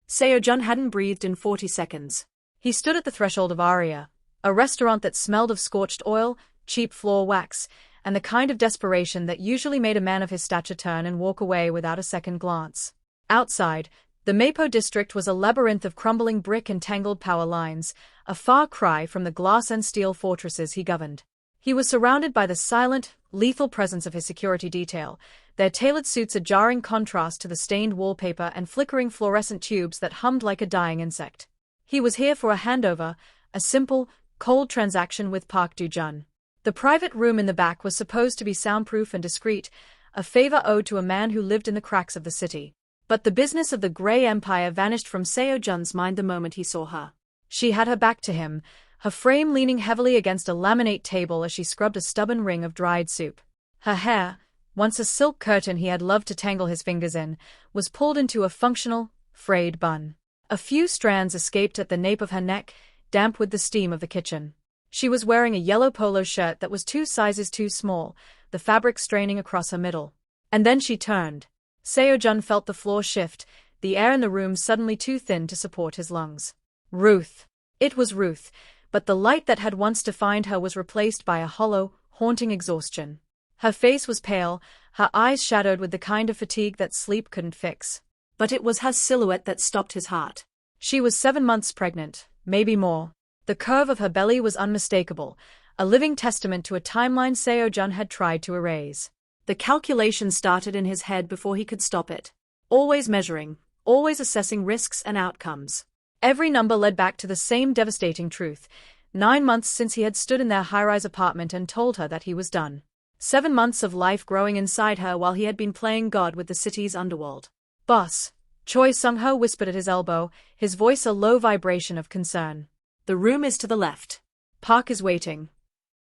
Seo-jun hadn't breathed in 40 seconds. He stood at the threshold of Aria, a restaurant that smelled of scorched oil, cheap floor wax, and the kind of desperation that usually made a man of his stature turn and walk away without a second glance. Outside, the Mapo district was a labyrinth of crumbling brick and tangled power lines, a far cry from the glass and steel fortresses he governed. He was surrounded by the silent, lethal presence of his security detail, their tailored suits a jarring contrast to the stained wallpaper and flickering fluorescent tubes that hummed like a dying insect. He was here for a handover, a simple, cold transaction with Park Do-jun. The private room in the back was supposed to be soundproof and discreet, a favor owed to a man who lived in the cracks of the city. But the business of the Grey Empire vanished from Seo-jun's mind the moment he saw her. She had her back to him, her frame leaning heavily against a laminate table as she scrubbed a stubborn ring of dried soup. Her hair, once a silk curtain he had loved to tangle his fingers in, was pulled into a functional, frayed bun. A few strands escaped at the nape of her neck, damp with the steam of the kitchen. She was wearing a yellow polo shirt that was 2 sizes too small, the fabric straining across her middle. And then she turned. Seo-jun felt the floor shift, the air in the room suddenly too thin to support his lungs. Ruth. It was Ruth, but the light that had once defined her was replaced by a hollow, haunting exhaustion. Her face was pale, her eyes shadowed with the kind of fatigue that sleep couldn't fix. But it was her silhouette that stopped his heart. She was 7 months pregnant, maybe more. The curve of her belly was unmistakable, a living testament to a timeline Seo-jun had tried to erase. The calculation started in his head before he could stop it. Always measuring, always assessing risks and outcomes. Every number led back to the same devastating truth. 9 months since he had stood in their high-rise apartment and told her that he was done. 7 months of life growing inside her while he had been playing God with the city's underworld. "Boss," Choi Sung-ho whispered at his elbow, his voice a low vibration of concern. "The room is to the left. Park is waiting."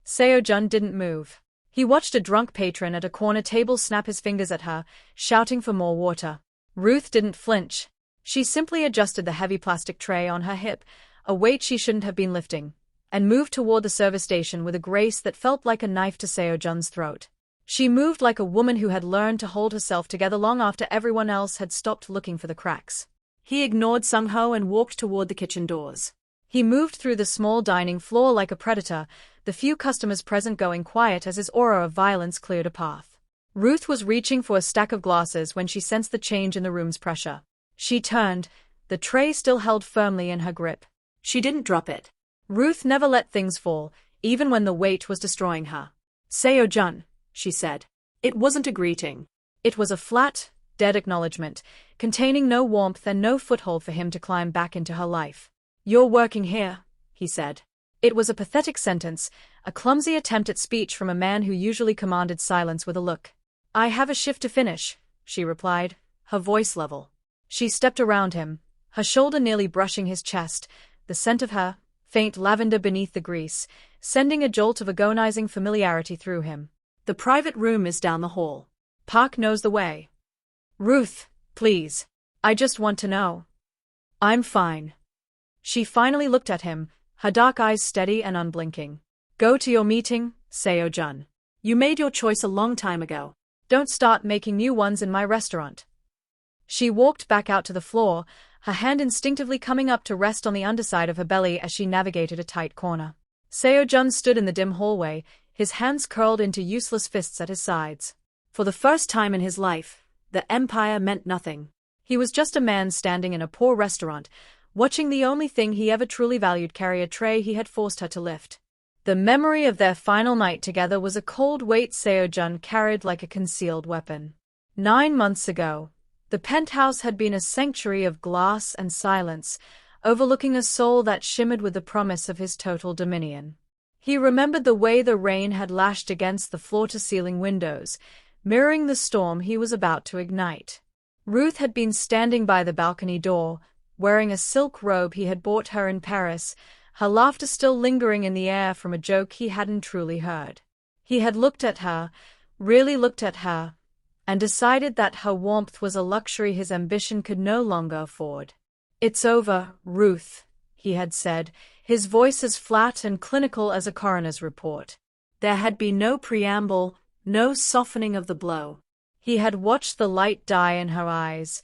Seo-jun didn't move. He watched a drunk patron at a corner table snap his fingers at her, shouting for more water. Ruth didn't flinch. She simply adjusted the heavy plastic tray on her hip, a weight she shouldn't have been lifting, and moved toward the service station with a grace that felt like a knife to Seo-jun's throat. She moved like a woman who had learned to hold herself together long after everyone else had stopped looking for the cracks. He ignored Sung-ho and walked toward the kitchen doors. He moved through the small dining floor like a predator, the few customers present going quiet as his aura of violence cleared a path. Ruth was reaching for a stack of glasses when she sensed the change in the room's pressure. She turned, the tray still held firmly in her grip. She didn't drop it. Ruth never let things fall, even when the weight was destroying her. "Seo-jun," she said. It wasn't a greeting. It was a flat, dead acknowledgement, containing no warmth and no foothold for him to climb back into her life. "You're working here," he said. It was a pathetic sentence, a clumsy attempt at speech from a man who usually commanded silence with a look. "I have a shift to finish," she replied, her voice level. She stepped around him, her shoulder nearly brushing his chest, the scent of her, faint lavender beneath the grease, sending a jolt of agonizing familiarity through him. "The private room is down the hall. Park knows the way." "Ruth, please. I just want to know." "I'm fine." She finally looked at him, her dark eyes steady and unblinking. "Go to your meeting, Seo-jun. You made your choice a long time ago. Don't start making new ones in my restaurant." She walked back out to the floor, her hand instinctively coming up to rest on the underside of her belly as she navigated a tight corner. Seo-jun stood in the dim hallway, his hands curled into useless fists at his sides. For the first time in his life, the empire meant nothing. He was just a man standing in a poor restaurant, watching the only thing he ever truly valued carry a tray he had forced her to lift. The memory of their final night together was a cold weight Seo-jun carried like a concealed weapon. 9 months ago, the penthouse had been a sanctuary of glass and silence, overlooking a soul that shimmered with the promise of his total dominion. He remembered the way the rain had lashed against the floor-to-ceiling windows, mirroring the storm he was about to ignite. Ruth had been standing by the balcony door, wearing a silk robe he had bought her in Paris, her laughter still lingering in the air from a joke he hadn't truly heard. He had looked at her, really looked at her, and decided that her warmth was a luxury his ambition could no longer afford. "It's over, Ruth," he had said, his voice as flat and clinical as a coroner's report. There had been no preamble, no softening of the blow. He had watched the light die in her eyes,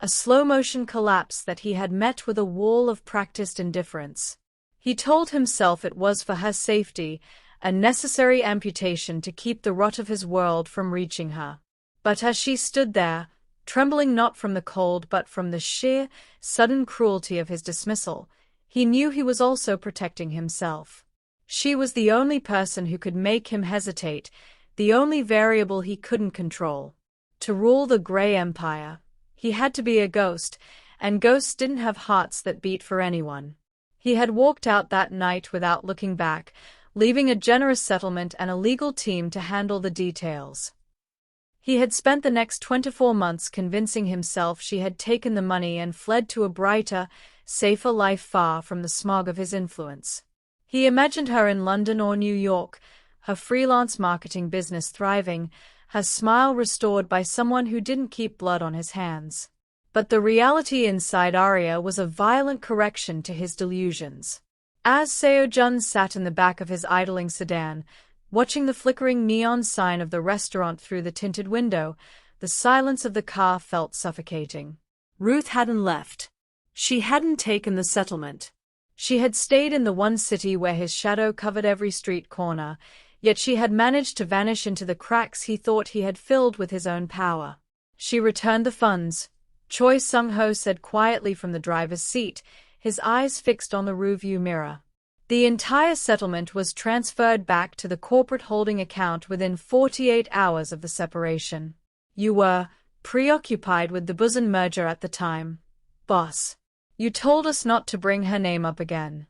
a slow-motion collapse that he had met with a wall of practiced indifference. He told himself it was for her safety, a necessary amputation to keep the rot of his world from reaching her. But as she stood there, trembling not from the cold but from the sheer, sudden cruelty of his dismissal, he knew he was also protecting himself. She was the only person who could make him hesitate, the only variable he couldn't control. To rule the Grey Empire, he had to be a ghost, and ghosts didn't have hearts that beat for anyone. He had walked out that night without looking back, leaving a generous settlement and a legal team to handle the details. He had spent the next 24 months convincing himself she had taken the money and fled to a brighter, safer life far from the smog of his influence. He imagined her in London or New York, her freelance marketing business thriving, her smile restored by someone who didn't keep blood on his hands. But the reality inside Aria was a violent correction to his delusions. As Seo-jun sat in the back of his idling sedan, watching the flickering neon sign of the restaurant through the tinted window, the silence of the car felt suffocating. Ruth hadn't left. She hadn't taken the settlement. She had stayed in the one city where his shadow covered every street corner, yet she had managed to vanish into the cracks he thought he had filled with his own power. She returned the funds, Choi Sung-ho said quietly from the driver's seat, his eyes fixed on the rearview mirror. The entire settlement was transferred back to the corporate holding account within 48 hours of the separation. You were preoccupied with the Busan merger at the time, boss. You told us not to bring her name up again.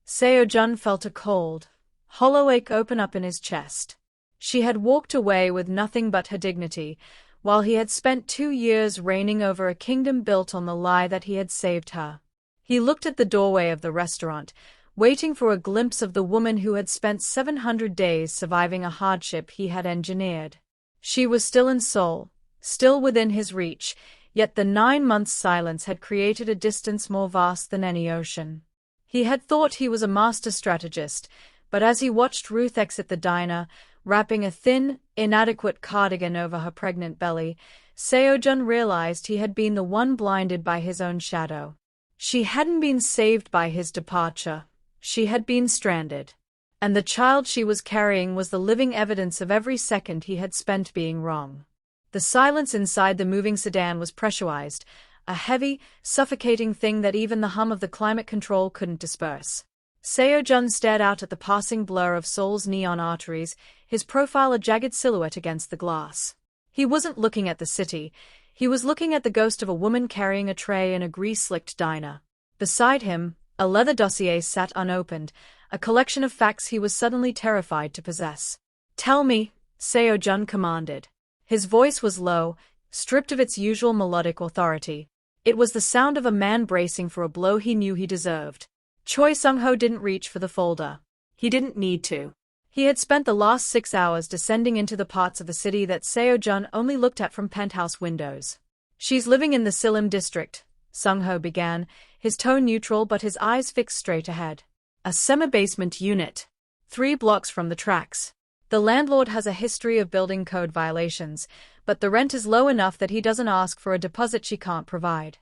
Seo-jun felt a cold, hollow ache open up in his chest. She had walked away with nothing but her dignity, while he had spent 2 years reigning over a kingdom built on the lie that he had saved her. He looked at the doorway of the restaurant, waiting for a glimpse of the woman who had spent 700 days surviving a hardship he had engineered. She was still in Seoul, still within his reach, yet the 9 months' silence had created a distance more vast than any ocean. He had thought he was a master strategist, but as he watched Ruth exit the diner, wrapping a thin, inadequate cardigan over her pregnant belly, Seo-jun realized he had been the one blinded by his own shadow. She hadn't been saved by his departure. She had been stranded. And the child she was carrying was the living evidence of every second he had spent being wrong. The silence inside the moving sedan was pressurized, a heavy, suffocating thing that even the hum of the climate control couldn't disperse. Seo-jun stared out at the passing blur of Seoul's neon arteries, his profile a jagged silhouette against the glass. He wasn't looking at the city. He was looking at the ghost of a woman carrying a tray in a grease-slicked diner. Beside him, a leather dossier sat unopened, a collection of facts he was suddenly terrified to possess. "Tell me," Seo-jun commanded. His voice was low, stripped of its usual melodic authority. It was the sound of a man bracing for a blow he knew he deserved. Choi Sung-ho didn't reach for the folder. He didn't need to. He had spent the last 6 hours descending into the parts of the city that Seo-jun only looked at from penthouse windows. "She's living in the Silim district," Sung-ho began, his tone neutral but his eyes fixed straight ahead. "A semi-basement unit. 3 blocks from the tracks. The landlord has a history of building code violations, but the rent is low enough that he doesn't ask for a deposit she can't provide."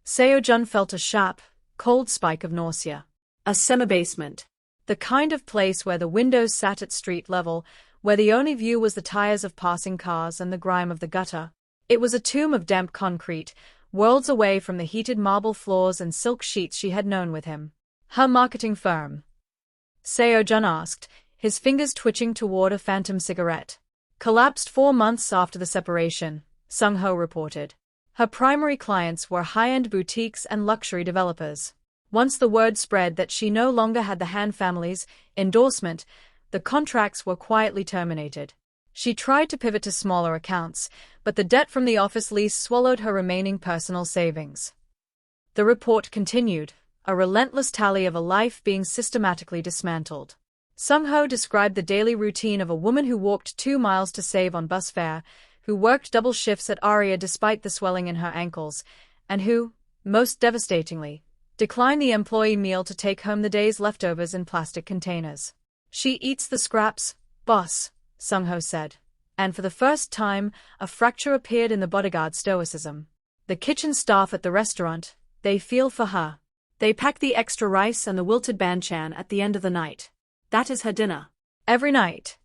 Seo-jun felt a sharp, cold spike of nausea. A semi-basement. The kind of place where the windows sat at street level, where the only view was the tires of passing cars and the grime of the gutter. It was a tomb of damp concrete, worlds away from the heated marble floors and silk sheets she had known with him. "Her marketing firm?" Seo-jun asked, his fingers twitching toward a phantom cigarette. "Collapsed 4 months after the separation," Sung-ho reported. Her primary clients were high-end boutiques and luxury developers. Once the word spread that she no longer had the Han family's endorsement, the contracts were quietly terminated. She tried to pivot to smaller accounts, but the debt from the office lease swallowed her remaining personal savings. The report continued, a relentless tally of a life being systematically dismantled. Sung-ho described the daily routine of a woman who walked 2 miles to save on bus fare, who worked double shifts at Aria despite the swelling in her ankles, and who, most devastatingly, declined the employee meal to take home the day's leftovers in plastic containers. "She eats the scraps, boss," Sung-ho said, and for the first time, a fracture appeared in the Bodyguard stoicism. The kitchen staff at the restaurant, they feel for her. They pack the extra rice and the wilted banchan at the end of the night. That is her dinner. Every night.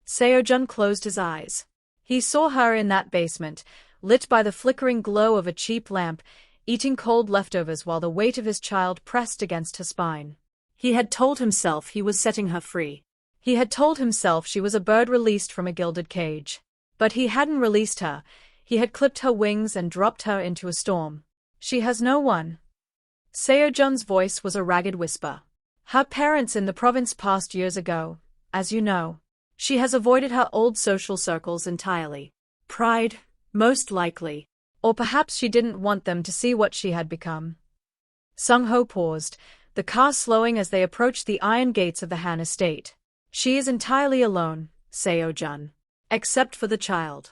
Seo-jun closed his eyes. He saw her in that basement, lit by the flickering glow of a cheap lamp, eating cold leftovers while the weight of his child pressed against her spine. He had told himself he was setting her free. He had told himself she was a bird released from a gilded cage. But he hadn't released her. He had clipped her wings and dropped her into a storm. She has no one. Seo-jun's voice was a ragged whisper. Her parents in the province passed years ago, as you know. She has avoided her old social circles entirely. Pride, most likely. Or perhaps she didn't want them to see what she had become. Sung-ho paused, the car slowing as they approached the iron gates of the Han estate. She is entirely alone, Seo-jun. Except for the child.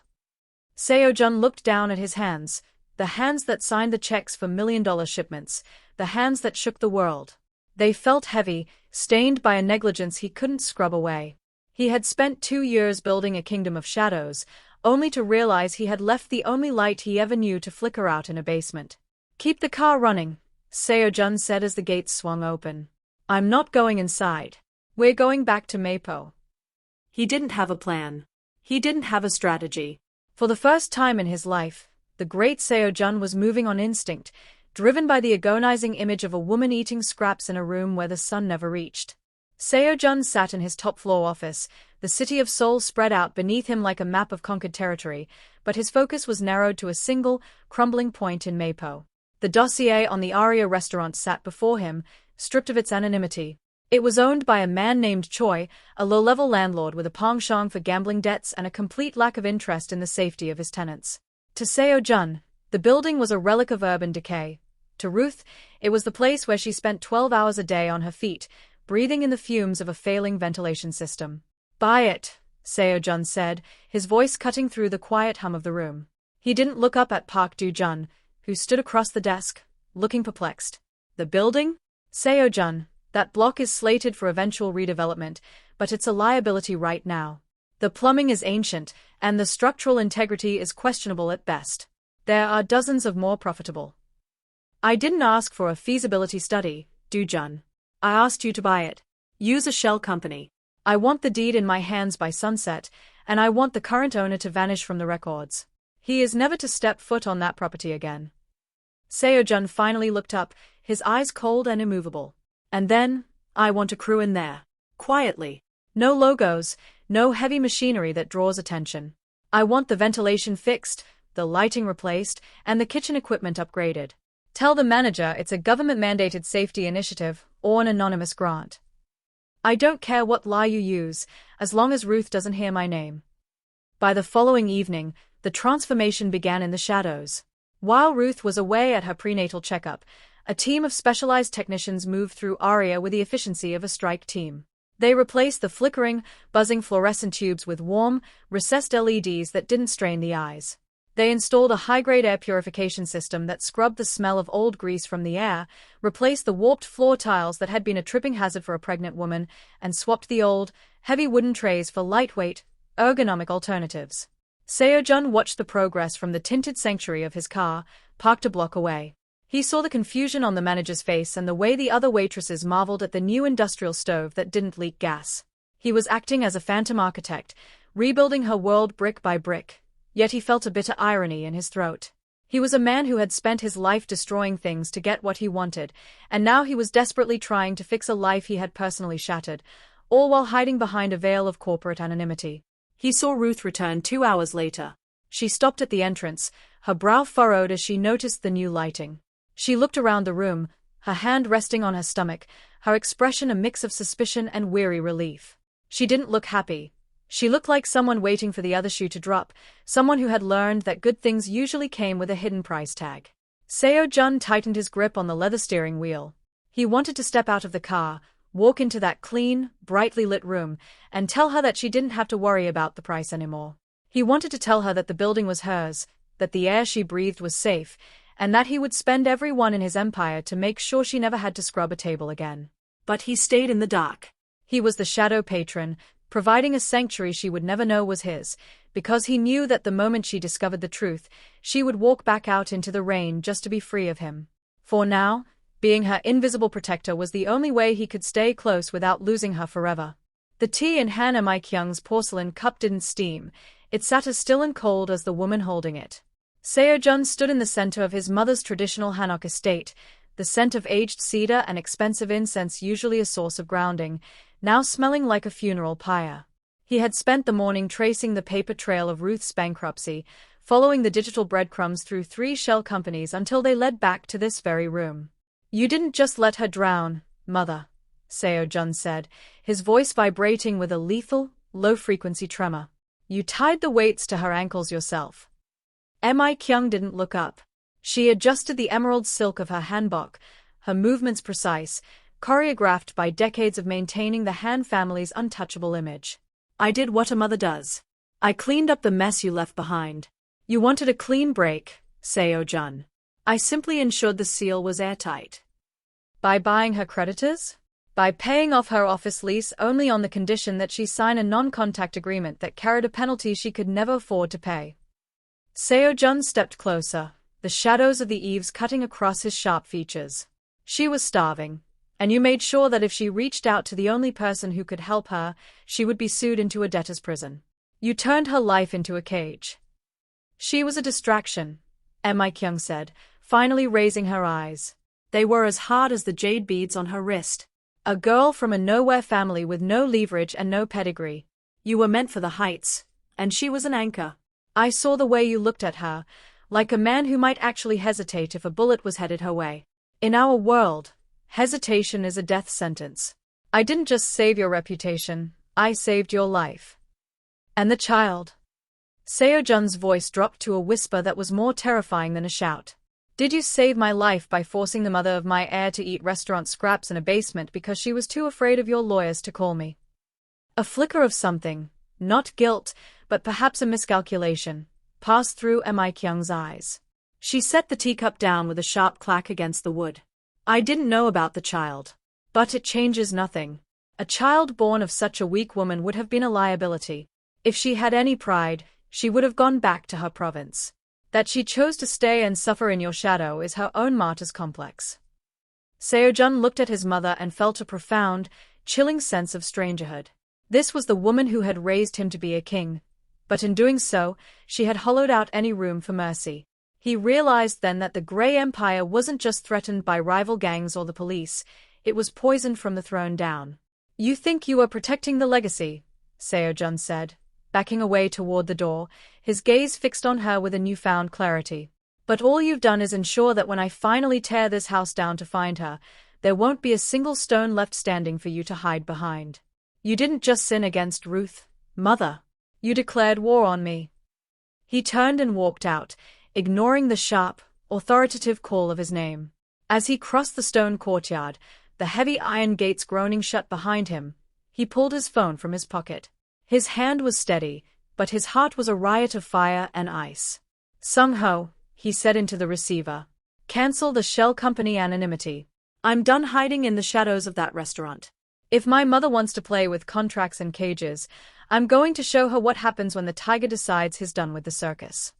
Seo-jun looked down at his hands, the hands that signed the checks for million-dollar shipments, the hands that shook the world. They felt heavy, stained by a negligence he couldn't scrub away. He had spent 2 years building a kingdom of shadows, only to realize he had left the only light he ever knew to flicker out in a basement. Keep the car running, Seo-jun said as the gates swung open. I'm not going inside. We're going back to Mapo. He didn't have a plan. He didn't have a strategy. For the first time in his life, the great Seo-jun was moving on instinct, driven by the agonizing image of a woman eating scraps in a room where the sun never reached. Seo-jun sat in his top-floor office, the city of Seoul spread out beneath him like a map of conquered territory, but his focus was narrowed to a single, crumbling point in Mapo. The dossier on the Aria restaurant sat before him, stripped of its anonymity. It was owned by a man named Choi, a low-level landlord with a penchant for gambling debts and a complete lack of interest in the safety of his tenants. To Seo-jun, the building was a relic of urban decay. To Ruth, it was the place where she spent 12 hours a day on her feet, breathing in the fumes of a failing ventilation system. Buy it, Seo-jun said, his voice cutting through the quiet hum of the room. He didn't look up at Park Do-jun, who stood across the desk, looking perplexed. The building? Seo-jun, that block is slated for eventual redevelopment, but it's a liability right now. The plumbing is ancient, and the structural integrity is questionable at best. There are dozens of more profitable. I didn't ask for a feasibility study, Do-jun. I asked you to buy it. Use a shell company. I want the deed in my hands by sunset, and I want the current owner to vanish from the records. He is never to step foot on that property again. Seo-jun finally looked up, his eyes cold and immovable. And then, I want a crew in there. Quietly. No logos, no heavy machinery that draws attention. I want the ventilation fixed, the lighting replaced, and the kitchen equipment upgraded. Tell the manager it's a government-mandated safety initiative or an anonymous grant. I don't care what lie you use, as long as Ruth doesn't hear my name. By the following evening, the transformation began in the shadows. While Ruth was away at her prenatal checkup, a team of specialized technicians moved through Aria with the efficiency of a strike team. They replaced the flickering, buzzing fluorescent tubes with warm, recessed LEDs that didn't strain the eyes. They installed a high-grade air purification system that scrubbed the smell of old grease from the air, replaced the warped floor tiles that had been a tripping hazard for a pregnant woman, and swapped the old, heavy wooden trays for lightweight, ergonomic alternatives. Seo-jun watched the progress from the tinted sanctuary of his car, parked a block away. He saw the confusion on the manager's face and the way the other waitresses marveled at the new industrial stove that didn't leak gas. He was acting as a phantom architect, rebuilding her world brick by brick, yet he felt a bitter irony in his throat. He was a man who had spent his life destroying things to get what he wanted, and now he was desperately trying to fix a life he had personally shattered, all while hiding behind a veil of corporate anonymity. He saw Ruth return 2 hours later. She stopped at the entrance, her brow furrowed as she noticed the new lighting. She looked around the room, her hand resting on her stomach, her expression a mix of suspicion and weary relief. She didn't look happy. She looked like someone waiting for the other shoe to drop, someone who had learned that good things usually came with a hidden price tag. Seo-jun tightened his grip on the leather steering wheel. He wanted to step out of the car, walk into that clean, brightly lit room, and tell her that she didn't have to worry about the price anymore. He wanted to tell her that the building was hers, that the air she breathed was safe, and that he would spend every one in his empire to make sure she never had to scrub a table again. But he stayed in the dark. He was the Shadow Patron, providing a sanctuary she would never know was his, because he knew that the moment she discovered the truth, she would walk back out into the rain just to be free of him. For now, being her invisible protector was the only way he could stay close without losing her forever. The tea in Han Seo-jun's porcelain cup didn't steam, it sat as still and cold as the woman holding it. Seo-jun stood in the center of his mother's traditional Hanok estate, the scent of aged cedar and expensive incense usually a source of grounding, now smelling like a funeral pyre. He had spent the morning tracing the paper trail of Ruth's bankruptcy, following the digital breadcrumbs through 3 shell companies until they led back to this very room. "You didn't just let her drown, Mother," Seo-jun said, his voice vibrating with a lethal, low-frequency tremor. "You tied the weights to her ankles yourself." Mi-kyung didn't look up. She adjusted the emerald silk of her hanbok, her movements precise, choreographed by decades of maintaining the Han family's untouchable image. "I did what a mother does. I cleaned up the mess you left behind." "You wanted a clean break, Seo-jun." "I simply ensured the seal was airtight." "By buying her creditors?" "By paying off her office lease only on the condition that she sign a non-contact agreement that carried a penalty she could never afford to pay." Seo-jun stepped closer, the shadows of the eaves cutting across his sharp features. "She was starving, and you made sure that if she reached out to the only person who could help her, she would be sued into a debtor's prison. You turned her life into a cage." "She was a distraction," Mi-kyung said, finally raising her eyes. They were as hard as the jade beads on her wrist. "A girl from a nowhere family with no leverage and no pedigree. You were meant for the heights, and she was an anchor. I saw the way you looked at her, like a man who might actually hesitate if a bullet was headed her way. In our world, hesitation is a death sentence. I didn't just save your reputation, I saved your life." "And the child?" Seo-jun's voice dropped to a whisper that was more terrifying than a shout. "Did you save my life by forcing the mother of my heir to eat restaurant scraps in a basement because she was too afraid of your lawyers to call me?" A flicker of something, not guilt, but perhaps a miscalculation, passed through Mi-kyung's eyes. She set the teacup down with a sharp clack against the wood. "I didn't know about the child. But it changes nothing. A child born of such a weak woman would have been a liability. If she had any pride, she would have gone back to her province. That she chose to stay and suffer in your shadow is her own martyr's complex." Seo-jun looked at his mother and felt a profound, chilling sense of strangerhood. This was the woman who had raised him to be a king, but in doing so, she had hollowed out any room for mercy. He realized then that the Grey Empire wasn't just threatened by rival gangs or the police, it was poisoned from the throne down. "You think you are protecting the legacy," Seo-jun said, backing away toward the door, his gaze fixed on her with a newfound clarity. "But all you've done is ensure that when I finally tear this house down to find her, there won't be a single stone left standing for you to hide behind. You didn't just sin against Ruth, Mother. You declared war on me." He turned and walked out, ignoring the sharp, authoritative call of his name. As he crossed the stone courtyard, the heavy iron gates groaning shut behind him, he pulled his phone from his pocket. His hand was steady, but his heart was a riot of fire and ice. "Sung-ho," he said into the receiver. "Cancel the shell company anonymity. I'm done hiding in the shadows of that restaurant. If my mother wants to play with contracts and cages, I'm going to show her what happens when the tiger decides he's done with the circus."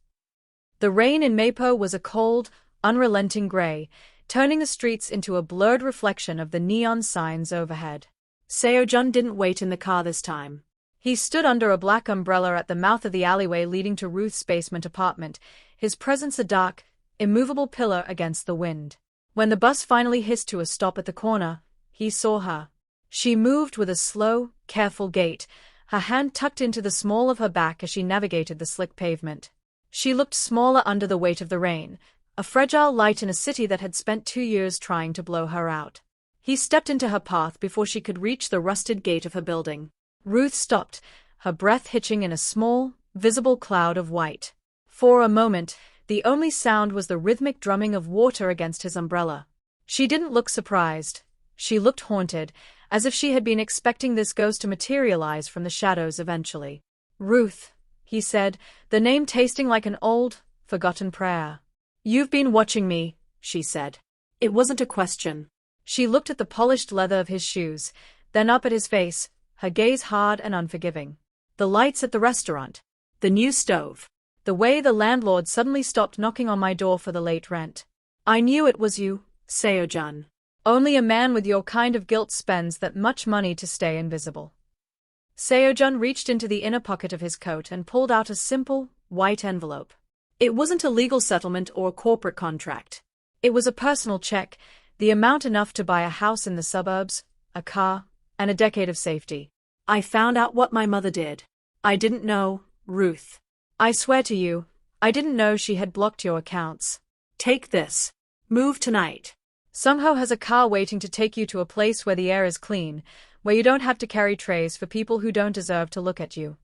The rain in Mapo was a cold, unrelenting gray, turning the streets into a blurred reflection of the neon signs overhead. Seo-jun didn't wait in the car this time. He stood under a black umbrella at the mouth of the alleyway leading to Ruth's basement apartment, his presence a dark, immovable pillar against the wind. When the bus finally hissed to a stop at the corner, he saw her. She moved with a slow, careful gait, her hand tucked into the small of her back as she navigated the slick pavement. She looked smaller under the weight of the rain, a fragile light in a city that had spent 2 years trying to blow her out. He stepped into her path before she could reach the rusted gate of her building. Ruth stopped, her breath hitching in a small, visible cloud of white. For a moment, the only sound was the rhythmic drumming of water against his umbrella. She didn't look surprised. She looked haunted, as if she had been expecting this ghost to materialize from the shadows eventually. "Ruth," he said, the name tasting like an old, forgotten prayer. "You've been watching me," she said. It wasn't a question. She looked at the polished leather of his shoes, then up at his face, her gaze hard and unforgiving. "The lights at the restaurant. The new stove. The way the landlord suddenly stopped knocking on my door for the late rent. I knew it was you, Seo-jun. Only a man with your kind of guilt spends that much money to stay invisible. Seo-jun reached into the inner pocket of his coat and pulled out a simple, white envelope. It wasn't a legal settlement or a corporate contract. It was a personal check, the amount enough to buy a house in the suburbs, a car, and a decade of safety. I found out what my mother did. I didn't know, Ruth. I swear to you, I didn't know she had blocked your accounts. Take this. Move tonight. Sungho has a car waiting to take you to a place where the air is clean, where you don't have to carry trays for people who don't deserve to look at you.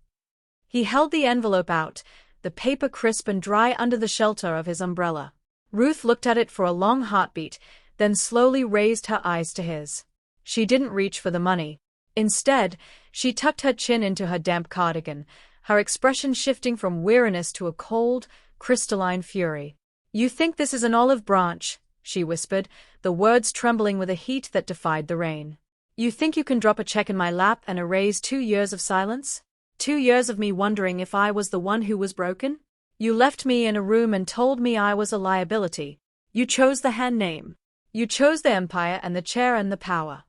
He held the envelope out, the paper crisp and dry under the shelter of his umbrella. Ruth looked at it for a long heartbeat, then slowly raised her eyes to his. She didn't reach for the money. Instead, she tucked her chin into her damp cardigan, her expression shifting from weariness to a cold, crystalline fury. You think this is an olive branch, she whispered, the words trembling with a heat that defied the rain. You think you can drop a check in my lap and erase 2 years of silence? 2 years of me wondering if I was the one who was broken? You left me in a room and told me I was a liability. You chose the Han name. You chose the empire and the chair and the power.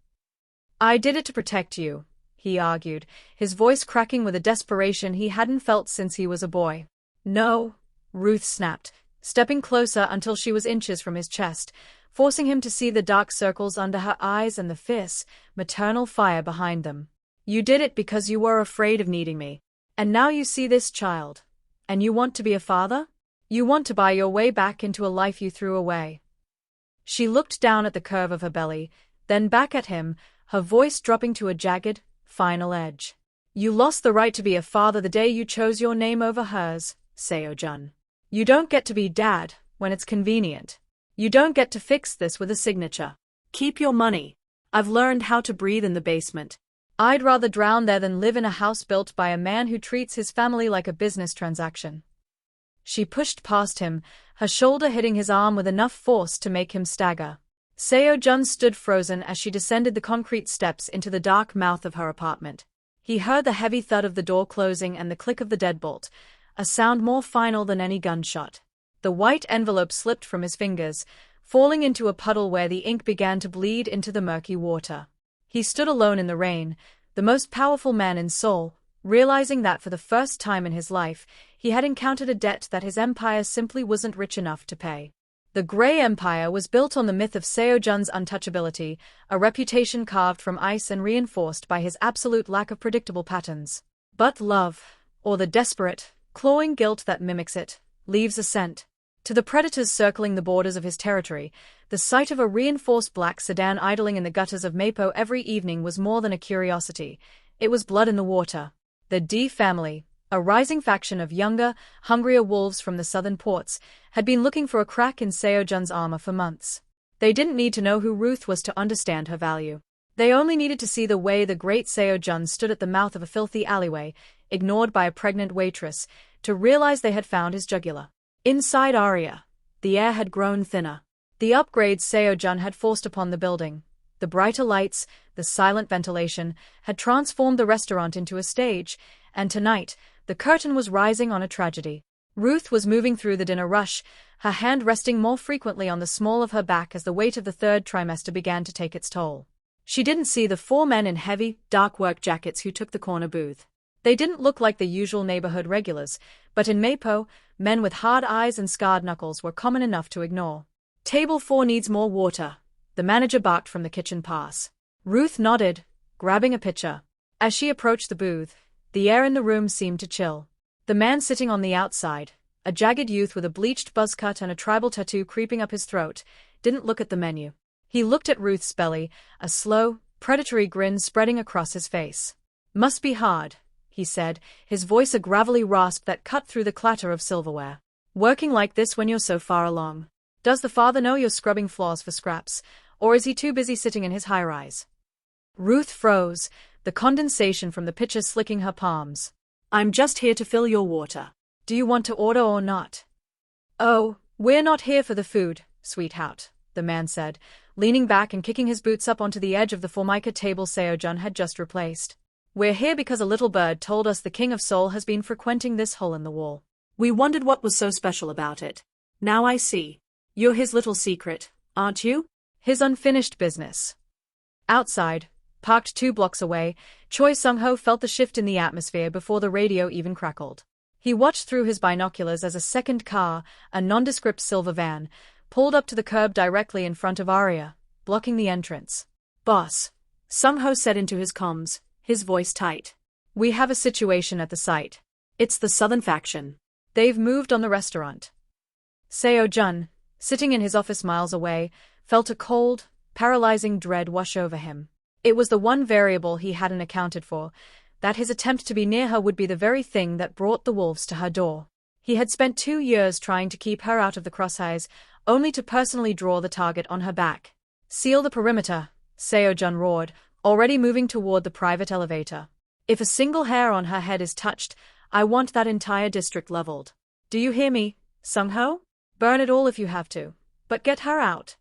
I did it to protect you, he argued, his voice cracking with a desperation he hadn't felt since he was a boy. No, Ruth snapped, stepping closer until she was inches from his chest, forcing him to see the dark circles under her eyes and the fierce, maternal fire behind them. You did it because you were afraid of needing me. And now you see this child. And you want to be a father? You want to buy your way back into a life you threw away. She looked down at the curve of her belly, then back at him, her voice dropping to a jagged, final edge. You lost the right to be a father the day you chose your name over hers, Seo-jun. You don't get to be dad when it's convenient. You don't get to fix this with a signature. Keep your money. I've learned how to breathe in the basement. I'd rather drown there than live in a house built by a man who treats his family like a business transaction. She pushed past him, her shoulder hitting his arm with enough force to make him stagger. Seo-jun stood frozen as she descended the concrete steps into the dark mouth of her apartment. He heard the heavy thud of the door closing and the click of the deadbolt, a sound more final than any gunshot. The white envelope slipped from his fingers, falling into a puddle where the ink began to bleed into the murky water. He stood alone in the rain, the most powerful man in Seoul, realizing that for the first time in his life, he had encountered a debt that his empire simply wasn't rich enough to pay. The Grey Empire was built on the myth of Seo-jun's untouchability, a reputation carved from ice and reinforced by his absolute lack of predictable patterns. But love, or the desperate, clawing guilt that mimics it, leaves a scent. To the predators circling the borders of his territory, the sight of a reinforced black sedan idling in the gutters of Mapo every evening was more than a curiosity. It was blood in the water. The D family, a rising faction of younger, hungrier wolves from the southern ports, had been looking for a crack in Seo-jun's armor for months. They didn't need to know who Ruth was to understand her value. They only needed to see the way the great Seo-jun stood at the mouth of a filthy alleyway, ignored by a pregnant waitress, to realize they had found his jugular. Inside Aria, the air had grown thinner. The upgrades Seo-jun had forced upon the building, the brighter lights, the silent ventilation, had transformed the restaurant into a stage, and tonight, the curtain was rising on a tragedy. Ruth was moving through the dinner rush, her hand resting more frequently on the small of her back as the weight of the third trimester began to take its toll. She didn't see the 4 men in heavy, dark work jackets who took the corner booth. They didn't look like the usual neighborhood regulars, but in Mapo, men with hard eyes and scarred knuckles were common enough to ignore. Table 4 needs more water, the manager barked from the kitchen pass. Ruth nodded, grabbing a pitcher. As she approached the booth, the air in the room seemed to chill. The man sitting on the outside, a jagged youth with a bleached buzz cut and a tribal tattoo creeping up his throat, didn't look at the menu. He looked at Ruth's belly, a slow, predatory grin spreading across his face. Must be hard, he said, his voice a gravelly rasp that cut through the clatter of silverware. Working like this when you're so far along. Does the father know you're scrubbing floors for scraps, or is he too busy sitting in his high-rise? Ruth froze, the condensation from the pitcher slicking her palms. I'm just here to fill your water. Do you want to order or not? Oh, we're not here for the food, sweetheart, the man said, leaning back and kicking his boots up onto the edge of the formica table Seo-jun had just replaced. We're here because a little bird told us the king of Seoul has been frequenting this hole in the wall. We wondered what was so special about it. Now I see. You're his little secret, aren't you? His unfinished business. Outside, parked 2 blocks away, Choi Sung-ho felt the shift in the atmosphere before the radio even crackled. He watched through his binoculars as a second car, a nondescript silver van, pulled up to the curb directly in front of Aria, blocking the entrance. Boss, Sung-ho said into his comms, his voice tight. We have a situation at the site. It's the Southern faction. They've moved on the restaurant. Seo-jun, sitting in his office miles away, felt a cold, paralyzing dread wash over him. It was the one variable he hadn't accounted for, that his attempt to be near her would be the very thing that brought the wolves to her door. He had spent 2 years trying to keep her out of the crosshairs, only to personally draw the target on her back. Seal the perimeter, Seo-jun roared, already moving toward the private elevator. If a single hair on her head is touched, I want that entire district leveled. Do you hear me, Sung-ho? Burn it all if you have to, but get her out.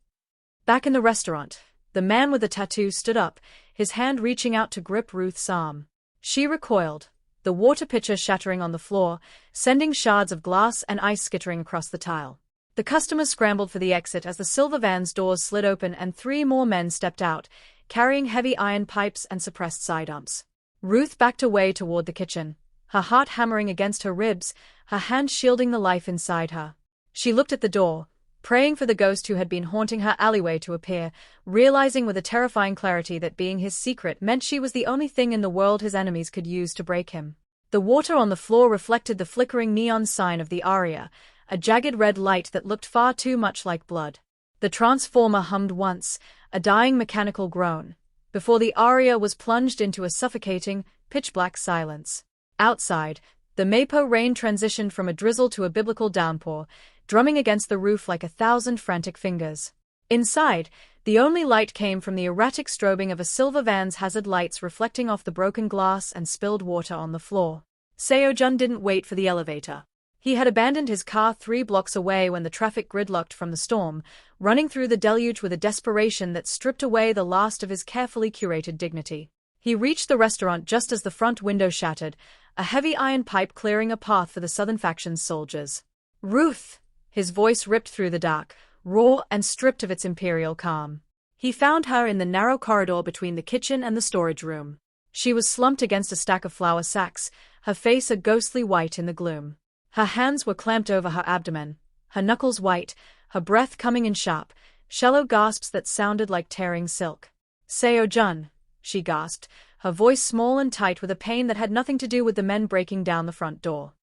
Back in the restaurant, the man with the tattoo stood up, his hand reaching out to grip Ruth's arm. She recoiled, the water pitcher shattering on the floor, sending shards of glass and ice skittering across the tile. The customers scrambled for the exit as the silver van's doors slid open and 3 more men stepped out, carrying heavy iron pipes and suppressed side umps. Ruth backed away toward the kitchen, her heart hammering against her ribs, her hand shielding the life inside her. She looked at the door, praying for the ghost who had been haunting her alleyway to appear, realizing with a terrifying clarity that being his secret meant she was the only thing in the world his enemies could use to break him. The water on the floor reflected the flickering neon sign of the Aria, a jagged red light that looked far too much like blood. The transformer hummed once, a dying mechanical groan, before the Aria was plunged into a suffocating, pitch-black silence. Outside, the Mapo rain transitioned from a drizzle to a biblical downpour, drumming against the roof like 1,000 frantic fingers. Inside, the only light came from the erratic strobing of a silver van's hazard lights reflecting off the broken glass and spilled water on the floor. Seo-jun didn't wait for the elevator. He had abandoned his car 3 blocks away when the traffic gridlocked from the storm, running through the deluge with a desperation that stripped away the last of his carefully curated dignity. He reached the restaurant just as the front window shattered, a heavy iron pipe clearing a path for the Southern faction's soldiers. Ruth! His voice ripped through the dark, raw and stripped of its imperial calm. He found her in the narrow corridor between the kitchen and the storage room. She was slumped against a stack of flour sacks, her face a ghostly white in the gloom. Her hands were clamped over her abdomen, her knuckles white, her breath coming in sharp, shallow gasps that sounded like tearing silk. Seo-jun, she gasped, her voice small and tight with a pain that had nothing to do with the men breaking down the front door.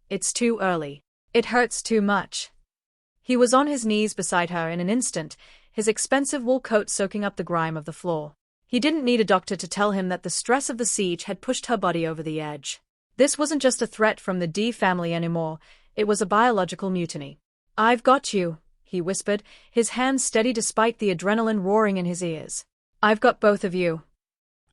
It's too early. It hurts too much. He was on his knees beside her in an instant, his expensive wool coat soaking up the grime of the floor. He didn't need a doctor to tell him that the stress of the siege had pushed her body over the edge. This wasn't just a threat from the D family anymore, it was a biological mutiny. I've got you, he whispered, his hands steady despite the adrenaline roaring in his ears. I've got both of you.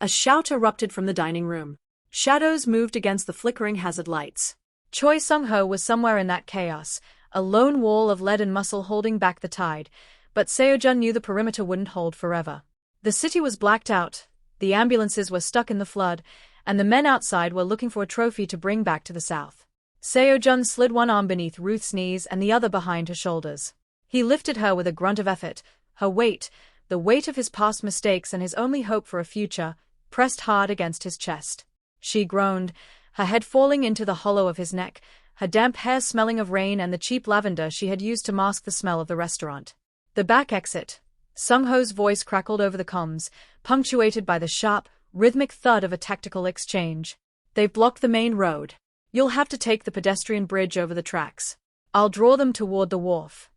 A shout erupted from the dining room. Shadows moved against the flickering hazard lights. Choi Sung-ho was somewhere in that chaos, a lone wall of lead and muscle holding back the tide, but Seo-jun knew the perimeter wouldn't hold forever. The city was blacked out, the ambulances were stuck in the flood, and the men outside were looking for a trophy to bring back to the south. Seo-jun slid one arm beneath Ruth's knees and the other behind her shoulders. He lifted her with a grunt of effort, her weight, the weight of his past mistakes and his only hope for a future, pressed hard against his chest. She groaned, her head falling into the hollow of his neck, her damp hair smelling of rain and the cheap lavender she had used to mask the smell of the restaurant. The back exit. Sung-ho's voice crackled over the comms, punctuated by the sharp, rhythmic thud of a tactical exchange. They've blocked the main road. You'll have to take the pedestrian bridge over the tracks. I'll draw them toward the wharf.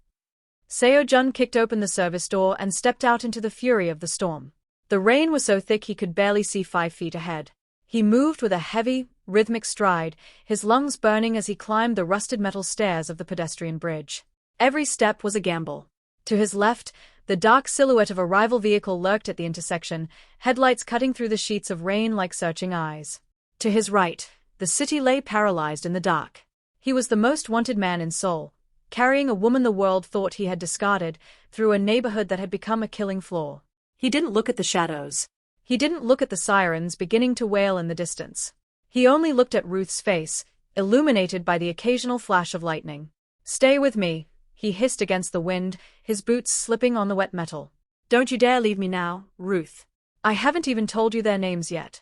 Seo-jun kicked open the service door and stepped out into the fury of the storm. The rain was so thick he could barely see 5 feet ahead. He moved with a heavy, rhythmic stride, his lungs burning as he climbed the rusted metal stairs of the pedestrian bridge. Every step was a gamble. To his left, the dark silhouette of a rival vehicle lurked at the intersection, headlights cutting through the sheets of rain like searching eyes. To his right, the city lay paralyzed in the dark. He was the most wanted man in Seoul, carrying a woman the world thought he had discarded, through a neighborhood that had become a killing floor. He didn't look at the shadows. He didn't look at the sirens beginning to wail in the distance. He only looked at Ruth's face, illuminated by the occasional flash of lightning. "Stay with me," he hissed against the wind, his boots slipping on the wet metal. "Don't you dare leave me now, Ruth." "I haven't even told you their names yet."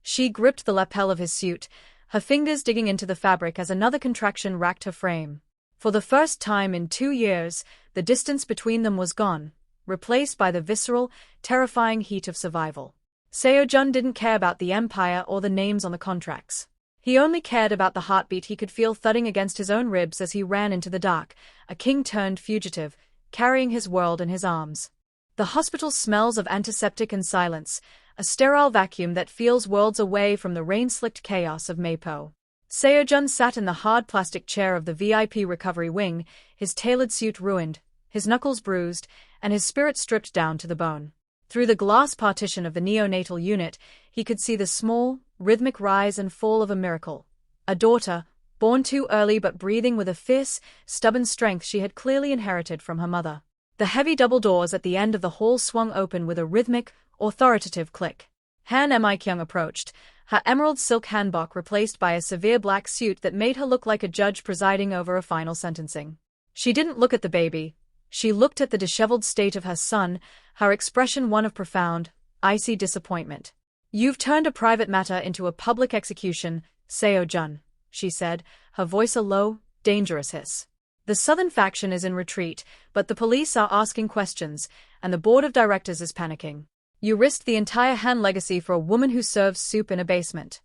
She gripped the lapel of his suit, her fingers digging into the fabric as another contraction racked her frame. For the first time in 2 years, the distance between them was gone, replaced by the visceral, terrifying heat of survival. Seo-jun didn't care about the empire or the names on the contracts. He only cared about the heartbeat he could feel thudding against his own ribs as he ran into the dark, a king-turned-fugitive, carrying his world in his arms. The hospital smells of antiseptic and silence, a sterile vacuum that feels worlds away from the rain-slicked chaos of Mapo. Seo-jun sat in the hard plastic chair of the VIP recovery wing, his tailored suit ruined, his knuckles bruised, and his spirit stripped down to the bone. Through the glass partition of the neonatal unit, he could see the small, rhythmic rise and fall of a miracle. A daughter, born too early but breathing with a fierce, stubborn strength she had clearly inherited from her mother. The heavy double doors at the end of the hall swung open with a rhythmic, authoritative click. Han Seo-jun approached, her emerald silk hanbok replaced by a severe black suit that made her look like a judge presiding over a final sentencing. She didn't look at the baby. She looked at the disheveled state of her son, her expression one of profound, icy disappointment. "You've turned a private matter into a public execution, Seo-jun," she said, her voice a low, dangerous hiss. "The southern faction is in retreat, but the police are asking questions, and the board of directors is panicking. You risked the entire Han legacy for a woman who serves soup in a basement."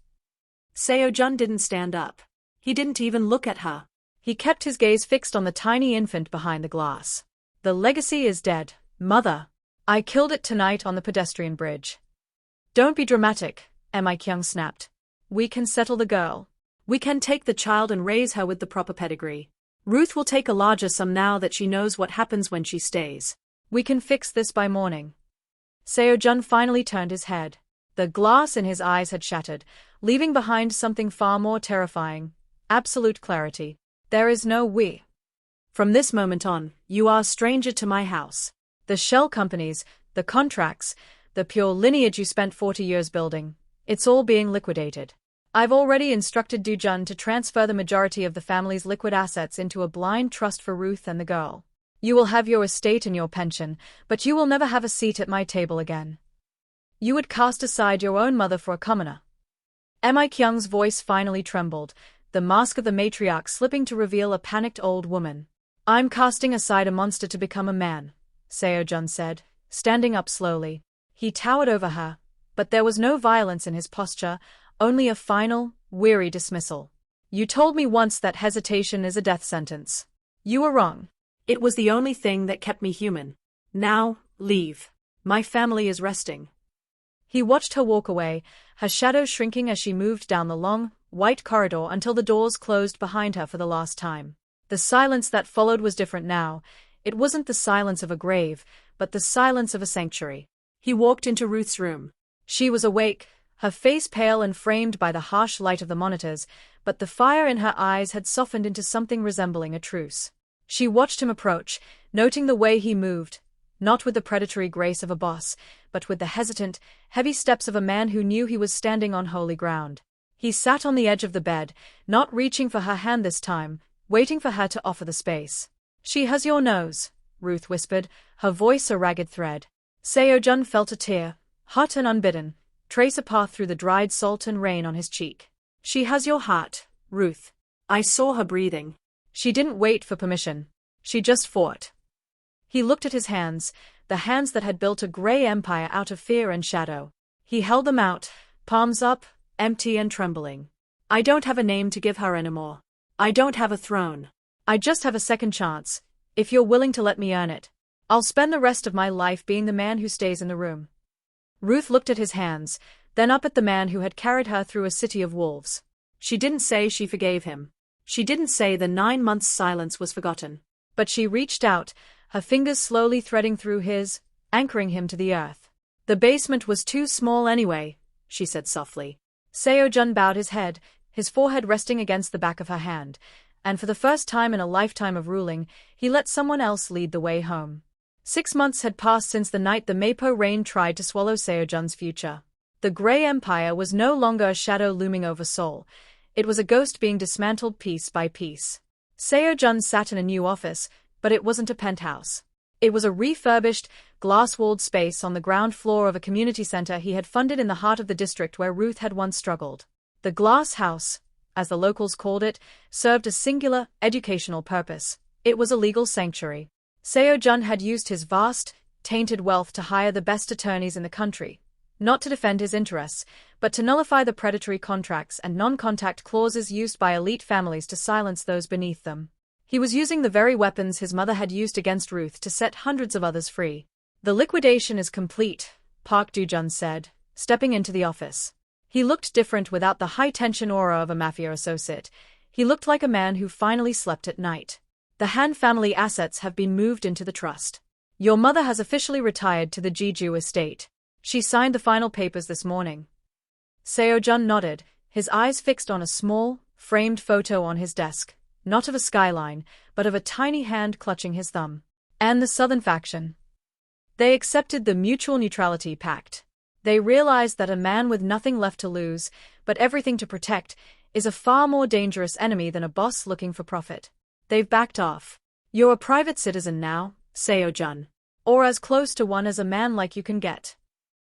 Seo-jun didn't stand up. He didn't even look at her. He kept his gaze fixed on the tiny infant behind the glass. "The legacy is dead, Mother. I killed it tonight on the pedestrian bridge." "Don't be dramatic," Seo-jun snapped. "We can settle the girl. We can take the child and raise her with the proper pedigree. Ruth will take a larger sum now that she knows what happens when she stays. We can fix this by morning." Seo-jun finally turned his head. The glass in his eyes had shattered, leaving behind something far more terrifying: absolute clarity. "There is no we. From this moment on, you are a stranger to my house. The shell companies, the contracts, the pure lineage you spent 40 years building, it's all being liquidated. I've already instructed Du-jun to transfer the majority of the family's liquid assets into a blind trust for Ruth and the girl. You will have your estate and your pension, but you will never have a seat at my table again. You would cast aside your own mother for a commoner." Seo-jun's voice finally trembled, the mask of the matriarch slipping to reveal a panicked old woman. "I'm casting aside a monster to become a man," Seo-jun said, standing up slowly. He towered over her, but there was no violence in his posture, only a final, weary dismissal. "You told me once that hesitation is a death sentence. You were wrong. It was the only thing that kept me human. Now, leave. My family is resting." He watched her walk away, her shadow shrinking as she moved down the long, white corridor until the doors closed behind her for the last time. The silence that followed was different now. It wasn't the silence of a grave, but the silence of a sanctuary. He walked into Ruth's room. She was awake, her face pale and framed by the harsh light of the monitors, but the fire in her eyes had softened into something resembling a truce. She watched him approach, noting the way he moved, not with the predatory grace of a boss, but with the hesitant, heavy steps of a man who knew he was standing on holy ground. He sat on the edge of the bed, not reaching for her hand this time, waiting for her to offer the space. "She has your nose," Ruth whispered, her voice a ragged thread. Seo-jun felt a tear, hot and unbidden, trace a path through the dried salt and rain on his cheek. "She has your heart, Ruth. I saw her breathing." She didn't wait for permission. She just fought. He looked at his hands, the hands that had built a gray empire out of fear and shadow. He held them out, palms up, empty and trembling. "I don't have a name to give her anymore. I don't have a throne. I just have a second chance, if you're willing to let me earn it. I'll spend the rest of my life being the man who stays in the room." Ruth looked at his hands, then up at the man who had carried her through a city of wolves. She didn't say she forgave him. She didn't say the 9 months' silence was forgotten. But she reached out, her fingers slowly threading through his, anchoring him to the earth. "The basement was too small anyway," she said softly. Seo-jun bowed his head, his forehead resting against the back of her hand, and for the first time in a lifetime of ruling, he let someone else lead the way home. 6 months had passed since the night the Mapo rain tried to swallow Seo-jun's future. The Grey Empire was no longer a shadow looming over Seoul. It was a ghost being dismantled piece by piece. Seo-jun sat in a new office, but it wasn't a penthouse. It was a refurbished, glass-walled space on the ground floor of a community center he had funded in the heart of the district where Ruth had once struggled. The glass house, as the locals called it, served a singular, educational purpose. It was a legal sanctuary. Seo-jun had used his vast, tainted wealth to hire the best attorneys in the country, not to defend his interests, but to nullify the predatory contracts and non-contact clauses used by elite families to silence those beneath them. He was using the very weapons his mother had used against Ruth to set hundreds of others free. "The liquidation is complete," Park Do-jun said, stepping into the office. He looked different without the high-tension aura of a mafia associate. He looked like a man who finally slept at night. "The Han family assets have been moved into the trust. Your mother has officially retired to the Jeju estate. She signed the final papers this morning." Seo-jun nodded, his eyes fixed on a small, framed photo on his desk, not of a skyline, but of a tiny hand clutching his thumb. "And the Southern faction. They accepted the Mutual Neutrality Pact. They realized that a man with nothing left to lose, but everything to protect, is a far more dangerous enemy than a boss looking for profit. They've backed off. You're a private citizen now, Seo-jun. Or as close to one as a man like you can get."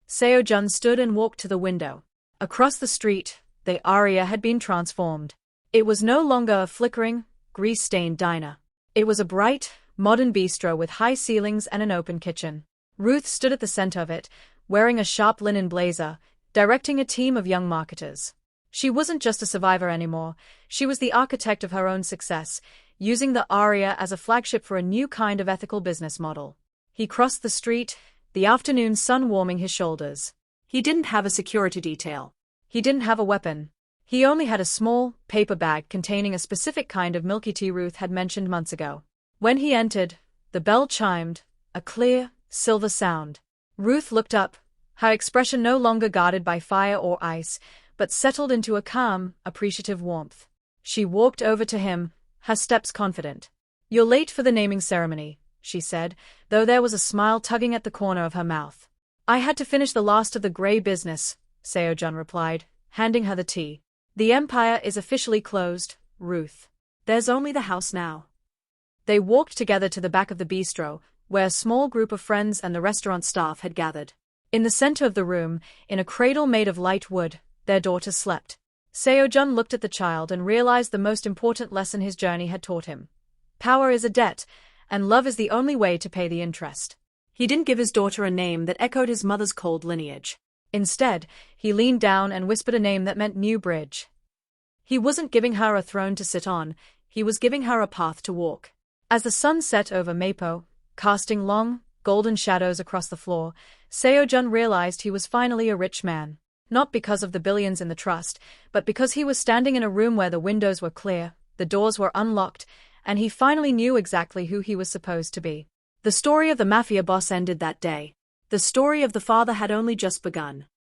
Seo-jun stood and walked to the window. Across the street, the Aria had been transformed. It was no longer a flickering, grease-stained diner. It was a bright, modern bistro with high ceilings and an open kitchen. Ruth stood at the center of it, wearing a sharp linen blazer, directing a team of young marketers. She wasn't just a survivor anymore, she was the architect of her own success, using the Aria as a flagship for a new kind of ethical business model. He crossed the street, the afternoon sun warming his shoulders. He didn't have a security detail. He didn't have a weapon. He only had a small, paper bag containing a specific kind of milky tea Ruth had mentioned months ago. When he entered, the bell chimed, a clear, silver sound. Ruth looked up, her expression no longer guarded by fire or ice, but settled into a calm, appreciative warmth. She walked over to him, her steps confident. "You're late for the naming ceremony," she said, though there was a smile tugging at the corner of her mouth. "I had to finish the last of the grey business," Seo-jun replied, handing her the tea. "The empire is officially closed, Ruth. There's only the house now." They walked together to the back of the bistro, where a small group of friends and the restaurant staff had gathered. In the center of the room, in a cradle made of light wood, their daughter slept. Seo-jun looked at the child and realized the most important lesson his journey had taught him. Power is a debt, and love is the only way to pay the interest. He didn't give his daughter a name that echoed his mother's cold lineage. Instead, he leaned down and whispered a name that meant New Bridge. He wasn't giving her a throne to sit on, he was giving her a path to walk. As the sun set over Mapo, casting long, golden shadows across the floor, Seo-jun realized he was finally a rich man. Not because of the billions in the trust, but because he was standing in a room where the windows were clear, the doors were unlocked, and he finally knew exactly who he was supposed to be. The story of the Mafia Boss ended that day. The story of the father had only just begun.